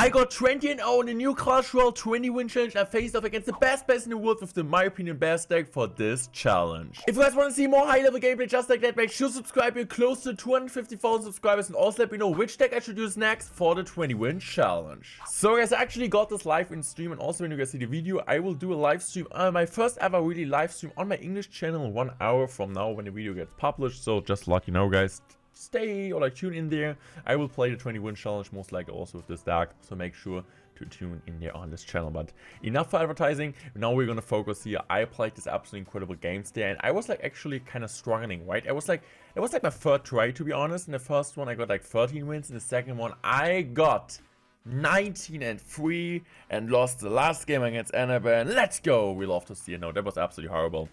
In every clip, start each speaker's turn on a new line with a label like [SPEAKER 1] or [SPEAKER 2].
[SPEAKER 1] I got 20-0 in the new Clash Royale 20 win challenge. I faced off against the best players in the world with the, my opinion, best deck for this challenge. If you guys want to see more high level gameplay just like that, make sure to subscribe. We're close to 250,000 subscribers, and also let me know which deck I should use next for the 20 win challenge. So guys, I actually got this live in stream, and also when you guys see the video, I will do a live stream, my first ever really live stream on my English channel 1 hour from now when the video gets published. So just let you know, guys, stay or like tune in there. I will play the 20 win challenge most likely also with this deck, so make sure to tune in there on this channel. But enough for advertising. Now we're gonna focus here. I played this absolutely incredible games there, and I was like actually kind of struggling, right? It was like my third try, to be honest. In the first one I got like 13 wins. In the second one I got 19-3 and lost the last game against Annabelle. And let's go. We love to see it. No, that was absolutely horrible.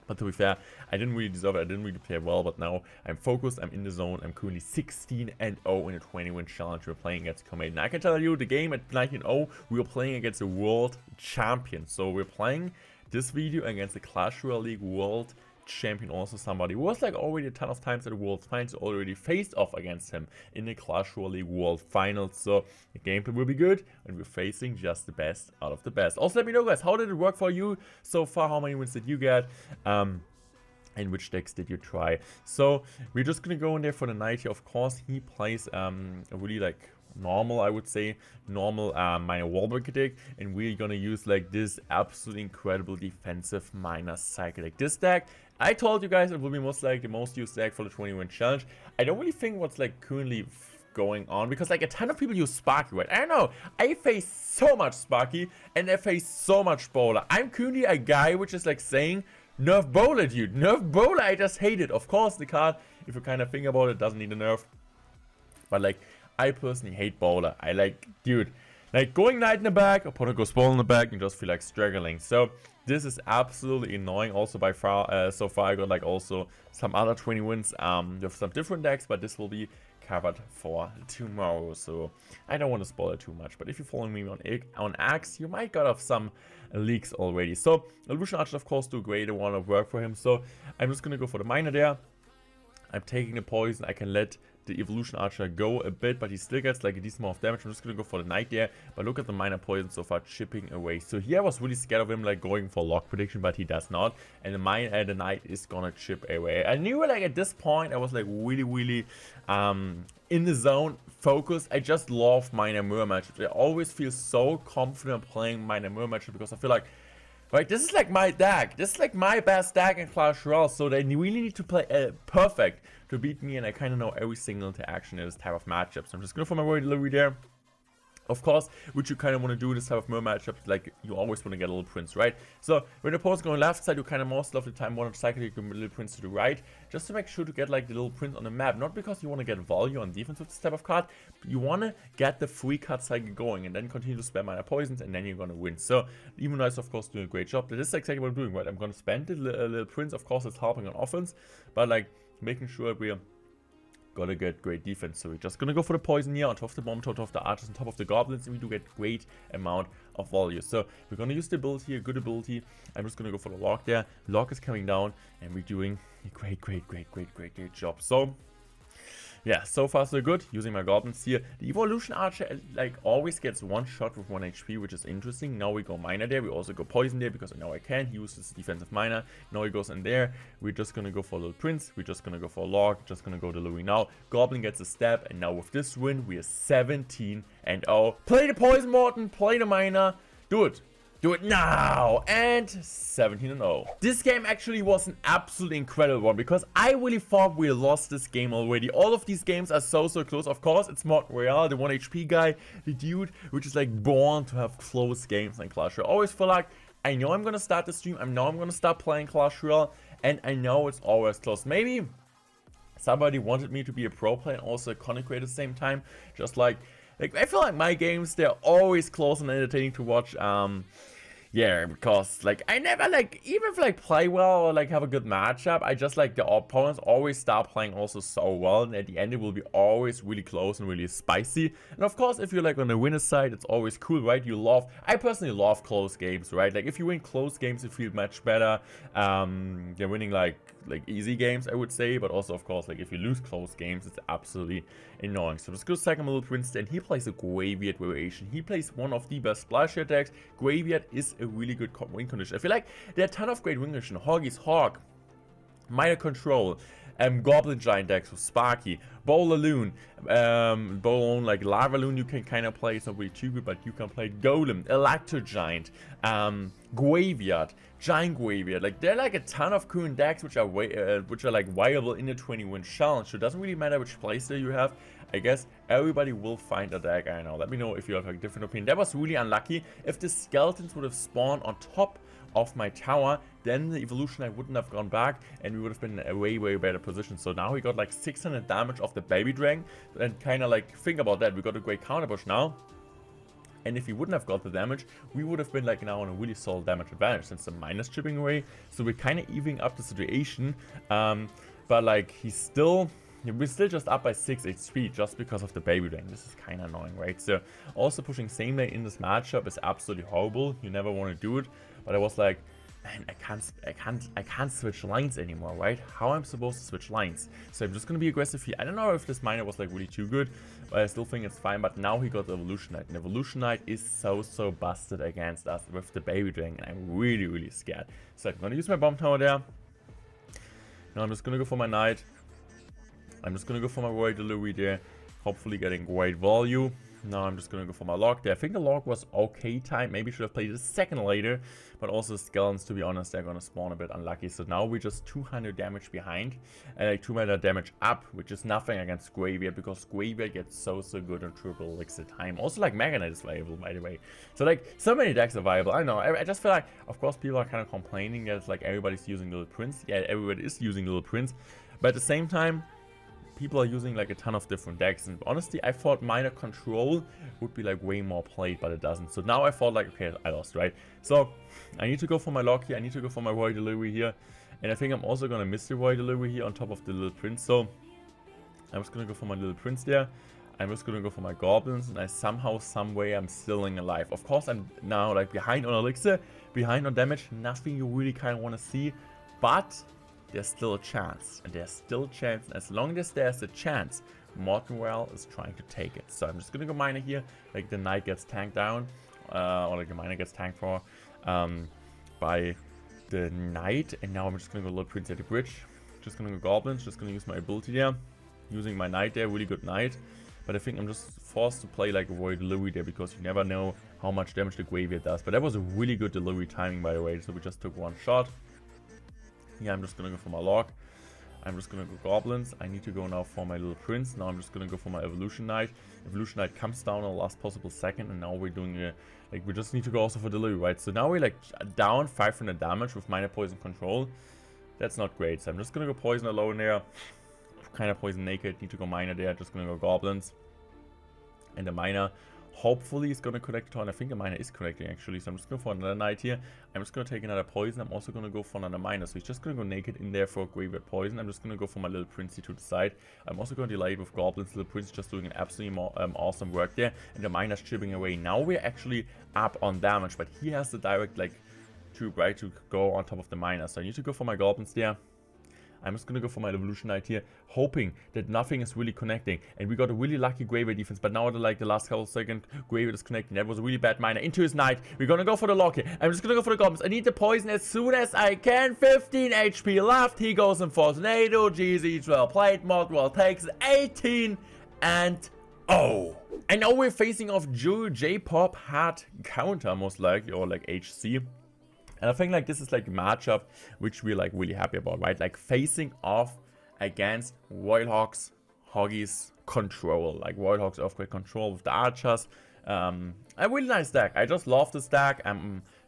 [SPEAKER 1] But to be fair, I didn't really deserve it. I didn't really play well, but now I'm focused. I'm in the zone. I'm currently 16-0 in a 20 win challenge. We're playing against Comet. And I can tell you, the game at 19-0, we were playing against a world champion. So we're playing this video against the Clash Royale League world champion, also somebody who was like already a ton of times at the world finals, already faced off against him in the Clash Royale League world finals. So the gameplay will be good, and we're facing just the best out of the best. Also let me know, guys, how did it work for you so far? How many wins did you get, and which decks did you try? So we're just gonna go in there for the knight here. Of course, he plays a really like normal, I would say, normal minor wallbreaker deck, and we're gonna use like this absolutely incredible defensive minor cycle deck. This deck, I told you guys, it will be most like the most used deck for the 20 win challenge. I don't really think what's like currently going on, because like a ton of people use Sparky, right? I don't know, I face so much Sparky and I face so much Bowler. I'm currently a guy which is like saying nerf Bowler, dude. Nerf Bowler, I just hate it. Of course the card, if you kind of think about it, doesn't need a nerf, but like I personally hate Bowler. I like, dude, like going knight in the back, opponent goes ball in the back, and just feel like struggling. So this is absolutely annoying. Also by far, so far I got like also some other 20 wins with some different decks, but this will be covered for tomorrow. So I don't want to spoil it too much, but if you're following me on X, you might got off some leaks already. So Illusion Archer, of course, do great. I want to work for him. So I'm just gonna go for the miner there. I'm taking the poison. I can let the Evolution Archer go a bit, but he still gets like a decent amount of damage. I'm just gonna go for the knight there, but look at the minor poison so far chipping away. So here I was really scared of him like going for lock prediction, but he does not, and the knight is gonna chip away. I knew like at this point I was like really in the zone, focused. I just love minor mirror matchups. I always feel so confident playing minor mirror matchups because I feel like, right, this is like my deck. This is like my best deck in Clash Royale, so they really need to play perfect to beat me, and I kind of know every single interaction in this type of matchup. So I'm just going for my royal delivery there. Of course, which you kind of want to do in this type of mirror matchup, like you always want to get a little prince, right? So when the opponent's going left side, you kind of most of the time want to cycle your little prince to the right, just to make sure to get like the little prince on the map. Not because you want to get value on defense with this type of card, but you want to get the free card cycle going, and then continue to spam minor poisons, and then you're going to win. So even though it's of course doing a great job, that is exactly what I'm doing, right? I'm going to spend the little prince. Of course, it's helping on offense, but like making sure we're gotta get great defense. So we're just gonna go for the poison here on top of the bomb, on top of the archers, on top of the goblins, and we do get great amount of value. So we're gonna use the ability, a good ability. I'm just gonna go for the lock there. Lock is coming down, and we're doing a great job. So yeah, so far so good. Using my goblins here. The Evolution Archer like always gets one shot with 1 HP, which is interesting. Now we go miner there. We also go poison there because I know I can. He uses defensive miner. Now he goes in there. We're just gonna go for a little prince. We're just gonna go for a log. Just gonna go delivery now. Goblin gets a stab, and now with this win, we are 17-0. Play the poison, Morten. Play the miner. Do it. Do it now, and 17-0. This game actually was an absolutely incredible one, because I really thought we lost this game already. All of these games are so close. Of course, it's mortenroyale, the 1 HP guy, the dude which is like born to have close games in Clash Royale. I always feel like I know I'm gonna start the stream, I know I'm gonna start playing Clash Royale, and I know it's always close. Maybe somebody wanted me to be a pro player and also a content creator at the same time. Just like I feel like my games, they're always close and entertaining to watch. Yeah, because like I never like, even if like play well or like have a good matchup, I just like the opponents always start playing also so well, and at the end it will be always really close and really spicy. And of course, if you're like on the winner side, it's always cool, right? I personally love close games, right? Like if you win close games, you feel much better than winning like like easy games, I would say, but also of course like if you lose close games, it's absolutely annoying. So just go second Little Prince, and he plays a Graveyard variation. He plays one of the best splashy attacks. Graveyard is a really good win condition. I feel like there are a ton of great win conditions. Hoggies, Hog, Minor Control, Goblin Giant decks with Sparky, Bowlaloon, Bowlaloon, like Lava Loon you can kind of play, it's not really too good, but you can play Golem, Electro Giant, Graveyard, Giant Graveyard. Like there are like a ton of current decks which are like viable in the 20-win challenge. So it doesn't really matter which playstyle you have. I guess everybody will find a deck. I know. Let me know if you have a different opinion. That was really unlucky. If the skeletons would have spawned on top of my tower, then the evolution I wouldn't have gone back, and we would have been in a way better position. So now we got like 600 damage off the baby dragon, and kind of like think about that. We got a great counter push now. And if we wouldn't have got the damage, we would have been like now on a really solid damage advantage since the minus chipping away. So we're kind of evening up the situation. But like we're still just up by 6 HP just because of the baby dragon. This is kind of annoying, right? So also pushing same lane in this matchup is absolutely horrible. You never want to do it. But I was like, man, I can't switch lines anymore, right? How am I supposed to switch lines? So I'm just gonna be aggressive here. I don't know if this miner was like really too good, but I still think it's fine. But now he got the Evolution Knight, and Evolution Knight is so busted against us with the baby dragon, and I'm really scared. So I'm gonna use my bomb tower there. Now I'm just gonna go for my knight. I'm just gonna go for my royal delivery there, hopefully getting great value. Now I'm just gonna go for my log there. I think the log was okay time. Maybe should have played it a second later. But also skeletons, to be honest, they're gonna spawn a bit unlucky. So now we're just 200 damage behind. And like 200 damage up, which is nothing against Graveyard, because Graveyard gets so good on triple elixir time. Also like Mega Knight is viable, by the way. So like so many decks are viable. I don't know. I just feel like, of course, people are kind of complaining that it's like everybody's using Little Prince. Yeah, everybody is using Little Prince. But at the same time, people are using like a ton of different decks, and honestly I thought Minor Control would be like way more played, but it doesn't. So now I thought like, okay, I lost, right? So I need to go for my lock here, I need to go for my royal delivery here, and I think I'm also gonna miss the royal delivery here on top of the Little Prince. So I'm just gonna go for my Little Prince there. I'm just gonna go for my goblins, and somehow, some way I'm still alive. Of course I'm now like behind on elixir, behind on damage, nothing you really kind of want to see, but there's still a chance, and there's still a chance, and as long as there's a chance, mortenroyale is trying to take it. So I'm just gonna go miner here, like the knight gets tanked down, or like the miner gets tanked for by the knight, and now I'm just gonna go Little Prince at the bridge, just gonna go goblins, just gonna use my ability there, using my knight there, really good knight. But I think I'm just forced to play like a royal delivery there, because you never know how much damage the Graveyard does. But that was a really good delivery timing, by the way, so we just took one shot. Yeah, I'm just gonna go for my log. I'm just gonna go goblins. I need to go now for my Little Prince. Now I'm just gonna go for my Evolution Knight. Evolution Knight comes down on the last possible second, and now we're doing like we just need to go also for delivery, right? So now we're like down 500 damage with minor poison control. That's not great. So I'm just gonna go poison alone there. Kind of poison naked. Need to go miner there. Just gonna go goblins. And the miner hopefully is going to connect to, and I think the miner is connecting actually, so I'm just going for another knight here. I'm just going to take another poison. I'm also going to go for another miner, so he's just going to go naked in there for a Graveyard poison. I'm just going to go for my Little Princey to the side. I'm also going to delay it with goblins. Little Prince just doing an absolutely awesome work there, and the miner's chipping away. Now we're actually up on damage, but he has the direct like tube, right, to go on top of the miner, so I need to go for my goblins there. I'm just gonna go for my Evolution Knight here, hoping that nothing is really connecting. And we got a really lucky Graveyard defense, but now like the last couple seconds, Graveyard is connecting. That was a really bad miner into his Knight. We're gonna go for the lock here. I'm just gonna go for the goblins. I need the poison as soon as I can. 15 HP left. He goes in for tornado. GZ 12 played. mortenroyale takes 18 and 0. I know we're facing off J-Pop hard counter most likely, or like HC. And I think like this is like a matchup which we're like really happy about, right? Like facing off against Royal Hogs, Hoggies control, like Royal Hogs Earthquake control with the archers. A really nice deck. I just love this deck.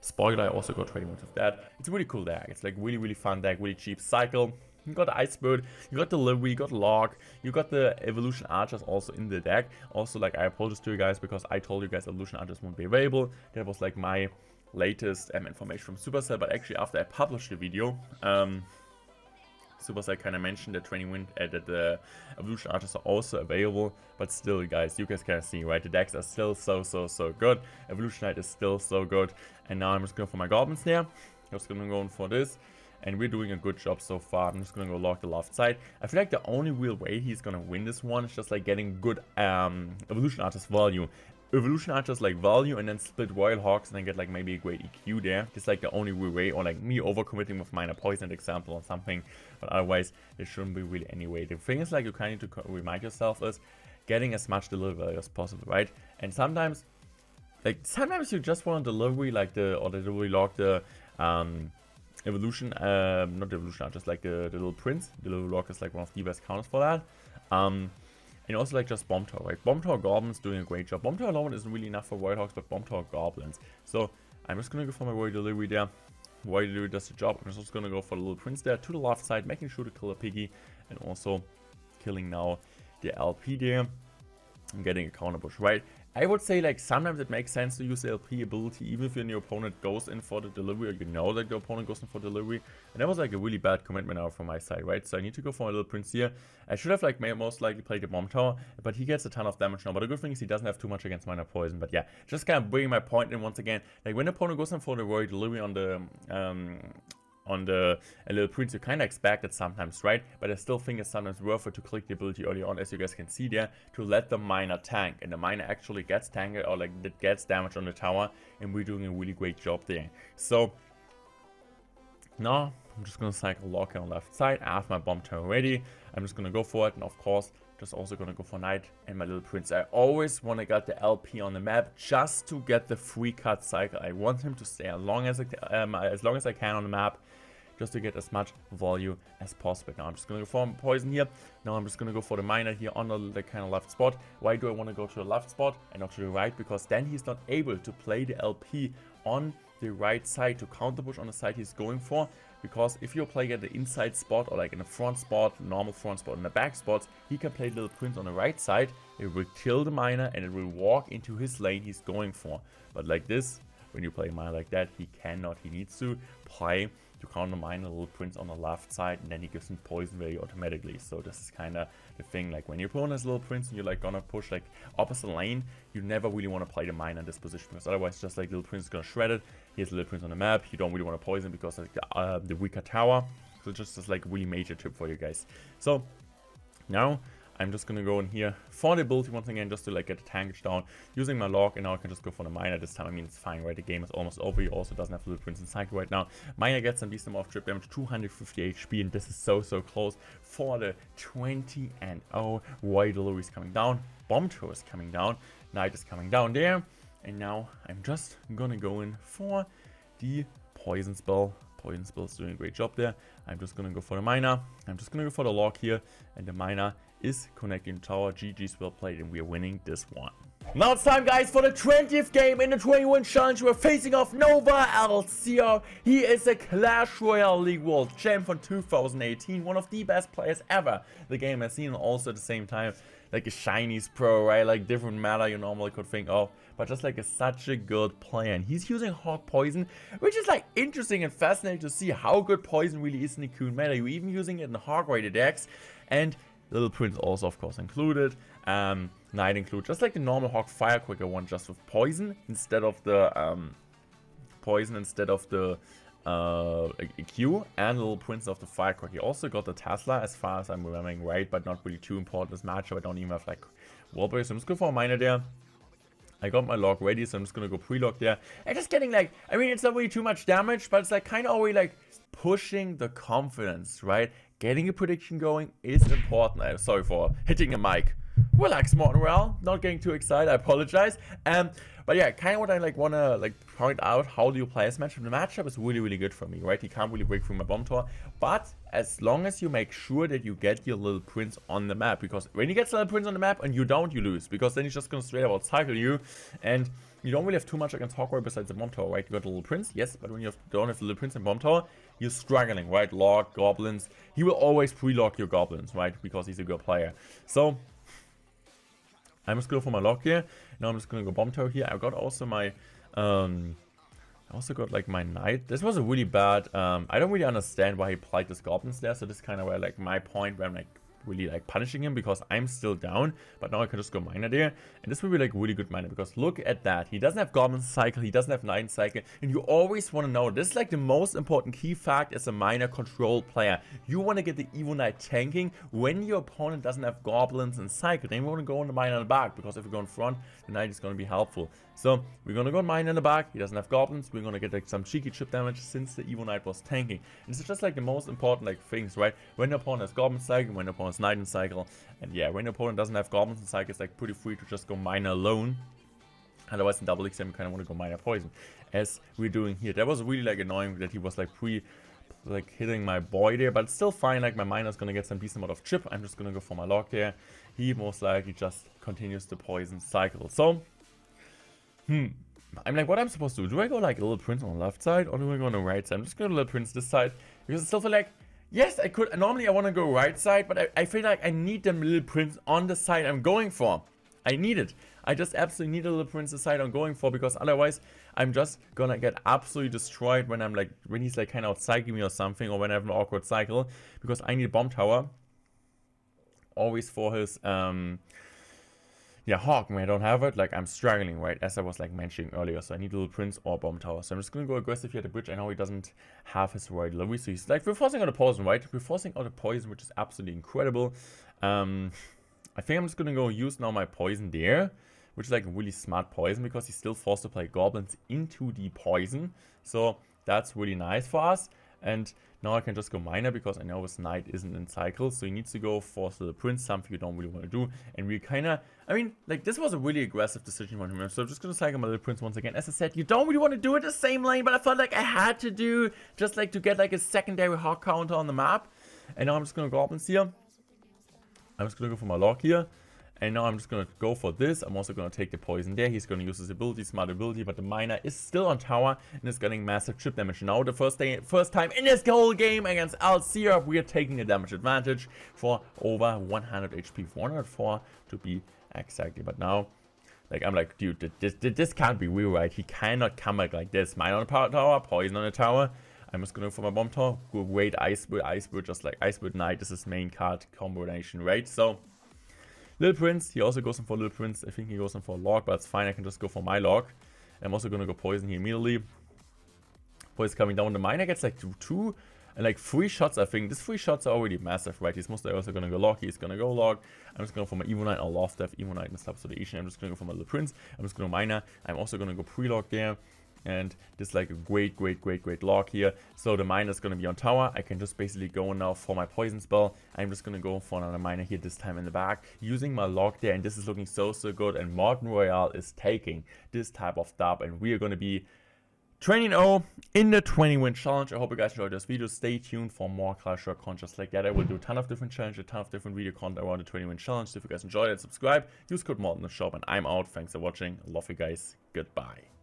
[SPEAKER 1] Spoiler, I also got trading with that. It's a really cool deck. It's like really fun deck, really cheap cycle. You got the Ice Bird, you got the Delivery, you got Log, you got the Evolution Archers also in the deck. Also, like, I apologize to you guys because I told you guys Evolution Archers won't be available. That was like my latest information from Supercell, but actually after I published the video, Supercell kind of mentioned that that the Evolution Archers are also available, but still, guys, you guys can see, right? The decks are still so good. Evolution Knight is still so good, and now I'm just going for my goblins there. I'm just gonna go for this. and we're doing a good job so far. I'm just gonna go log the left side. I feel like the only real way he's gonna win this one is just like getting good evolution artist value. Evolution archers like value, and then split royal hogs and then get like maybe a great EQ there. It's like the only real way, or like me overcommitting with minor poison example or something, but otherwise there shouldn't be really any way. The thing is, like, you kind of need to remind yourself is getting as much delivery value as possible, right? And sometimes you just want a delivery like the delivery log the evolution, not the evolution archers, like the little prince. The delivery log is like one of the best counters for that. And also like just Bomb Tower, right? Bomb Tower Goblins doing a great job. Bomb Tower alone isn't really enough for Royal Hogs, but Bomb Tower Goblins. So I'm just gonna go for my Royal Delivery there. Royal Delivery does the job. I'm just gonna go for the little prince there to the left side, making sure to kill a piggy, and also killing now the LP there. I'm getting a counter push, right? I would say like sometimes it makes sense to use the LP ability even if your opponent goes in for the delivery, or you know that the opponent goes in for delivery. And that was like a really bad commitment out from my side, right? So I need to go for a little prince here. I should have like most likely played the bomb tower, but he gets a ton of damage now. But the good thing is he doesn't have too much against minor poison. But yeah, just kind of bringing my point in once again. Like when the opponent goes in for the royal delivery on the little prince, you kind of expect it sometimes, right? But I still think it's sometimes worth it to click the ability early on, as you guys can see there, to let the miner tank, and the miner actually gets tanked, or like it gets damage on the tower, and we're doing a really great job there. So now I'm just gonna cycle lock on the left side. I have my bomb tower ready. I'm just gonna go for it, and of course just also gonna go for knight and my little prince. I always want to get the LP on the map just to get the free cut cycle. I want him to stay as long as I can on the map, just to get as much value as possible. Now I'm just gonna go for poison here. Now I'm just gonna go for the miner here on the kind of left spot. Why do I want to go to the left spot and not to the right? Because then he's not able to play the LP on the right side to counter push on the side he's going for. Because if you're playing at the inside spot, or like in the front spot, normal front spot, in the back spots, he can play little prince on the right side. It will kill the miner and it will walk into his lane he's going for. But like this, when you play a miner like that, he cannot. He needs to play to counter miner little prince on the left side, and then he gives him poison value automatically. So this is kind of the thing. Like when your opponent has little prince and you're like gonna push like opposite lane, you never really want to play the miner in this position, because otherwise just like little prince is gonna shred it. Here's little prince on the map. You don't really want to poison because like the weaker tower. So just as like a really major tip for you guys. So now I'm just gonna go in here for the ability once again, just to like get the tankage down using my log, and now I can just go for the miner this time. I mean, it's fine, right? The game is almost over. He also doesn't have little prince in cycle right now. Miner gets some decent amount of trip damage, 250 HP, and this is so close for the 20-0. Royal delivery is coming down, bomb tower is coming down, knight is coming down there, and now I'm just gonna go in for the poison spell. Poison spell is doing a great job there. I'm just gonna go for the miner. I'm just gonna go for the log here, and the miner is connecting tower. GG's well played, and we are winning this one. Now it's time, guys, for the 20th game in the 21 challenge. We're facing off Nova LCR. He is a Clash Royale League World Champ from 2018, one of the best players ever the game has seen, and also at the same time like a Chinese pro, right? Like different meta you normally could think of, but just like such a good player. And he's using hog poison, which is like interesting and fascinating to see how good poison really is in the Kun meta. You're even using it in the hog rated decks, and little prince also of course included, knight included, just like the normal hog fire quicker one, just with poison instead of the Q, and little prince of the firecracker. He also got the Tesla as far as I'm remembering, right? But not really too important this matchup. I don't even have like wallbreak, so I'm just going for a miner there. I got my log ready, so I'm just gonna go pre-log there. And just getting like, I mean, it's not really too much damage, but it's like kind of already like pushing the confidence, right? Getting a prediction going is important. I'm sorry for hitting the mic. Relax, mortenroyale. Not getting too excited. I apologize. But yeah, kind of what I like want to like point out. How do you play this matchup? The matchup is really good for me, right? He can't really break through my bomb tower, but as long as you make sure that you get your little prince on the map, because when you get the little prince on the map and you don't, you lose, because then he's just gonna straight out cycle you, and you don't really have too much against Hogwarts besides the bomb tower, right? You got the little prince, yes, but when you don't have the little prince and bomb tower, you're struggling, right? Log goblins. He will always pre-log your goblins, right? Because he's a good player. So I'm just going for my log here. Now I'm just gonna go bomb tower here. I got also my I also got like my knight. This was a really bad I don't really understand why he played this goblins there. So this is kind of where like my point where I'm like really like punishing him because I'm still down. But now I can just go miner there. And this will be like really good miner because look at that. He doesn't have goblin cycle, he doesn't have knight cycle. And you always want to know, this is like the most important key fact as a miner control player. You want to get the Evo Knight tanking when your opponent doesn't have goblins and cycle. Then you want to go on the miner in the back because if you go in front, the knight is going to be helpful. So we're going to go miner in the back. He doesn't have goblins. We're going to get like some cheeky chip damage since the Evo Knight was tanking. And this is just like the most important like things, right? When the opponent has goblin cycle, when the opponent has knight and cycle. And yeah, when the opponent doesn't have goblins and cycle, it's like pretty free to just go miner alone. Otherwise in double XM, you kind of want to go miner poison, as we're doing here. That was really like annoying that he was like hitting my boy there, but it's still fine. Like my miner's gonna get some decent amount of chip. I'm just gonna go for my log there. He most likely just continues the poison cycle. So I'm like, what I'm supposed to do? Do I go like Little Prince on the left side or do I go on the right side? I'm just going to Little Prince this side because I still feel like, yes, I could. Normally I want to go right side, but I feel like I need the Little Prince on the side I'm going for. I need it. I just absolutely need a Little Prince the side I'm going for because otherwise I'm just gonna get absolutely destroyed when when he's like kind of out-cycling me or something, or when I have an awkward cycle, because I need a bomb tower always for his Hog. When I don't have it, like I'm struggling, right, as I was like mentioning earlier. So I need a Little Prince or bomb tower. So I'm just gonna go aggressive here at the bridge. I know he doesn't have his right delivery, so he's like, we're forcing out a poison, right? We're forcing out a poison, which is absolutely incredible. I think I'm just gonna go use now my poison there, which is like a really smart poison because he's still forced to play goblins into the poison. So that's really nice for us. And now I can just go miner because I know his knight isn't in cycle. So he needs to go force the prince, something you don't really want to do. And we kind of, I mean, like this was a really aggressive decision from him. So I'm just going to cycle my Little Prince once again. As I said, you don't really want to do it the same lane, but I felt like I had to do just like to get like a secondary hog counter on the map. And now I'm just going to go goblins here. I'm just going to go for my log here. And now I'm just going to go for this. I'm also going to take the poison there. He's going to use his ability, smart ability, but the miner is still on tower and is getting massive chip damage. Now the first time in this whole game against Al-Syrup, we are taking the damage advantage for over 100 HP, 404 to be exactly. But now, like, I'm like, dude, this can't be real, right? He cannot come back like this. Miner on the power tower, poison on the tower. I'm just going to go for my bomb tower. Go wait, Ice Bird, just like Ice Bird Knight. This is main card combination, right? So Little Prince, he also goes in for Little Prince. I think he goes in for a log, but it's fine. I can just go for my log. I'm also going to go poison here immediately. Poison coming down. The miner gets like two and like 3 shots, I think. These 3 shots are already massive, right? He's mostly also going to go log. He's going to go log. I'm just going for my Evo Knight. I love to have Evo Knight and stuff. So the Asian, I'm just going to go for my Little Prince. I'm just going to miner. I'm also going to go pre-log there. And this is like a great log here. So the miner is going to be on tower. I can just basically go now for my poison spell. I'm just going to go for another miner here, this time in the back, using my log there. And this is looking so good. And mortenroyale is taking this type of dub. And we are going to be 20-0 in the 20-win challenge. I hope you guys enjoyed this video. Stay tuned for more Clash Royale content just like that. I will do a ton of different challenges, a ton of different video content around the 20-win challenge. So if you guys enjoyed it, subscribe, use code Morten in the shop. And I'm out. Thanks for watching. I love you guys. Goodbye.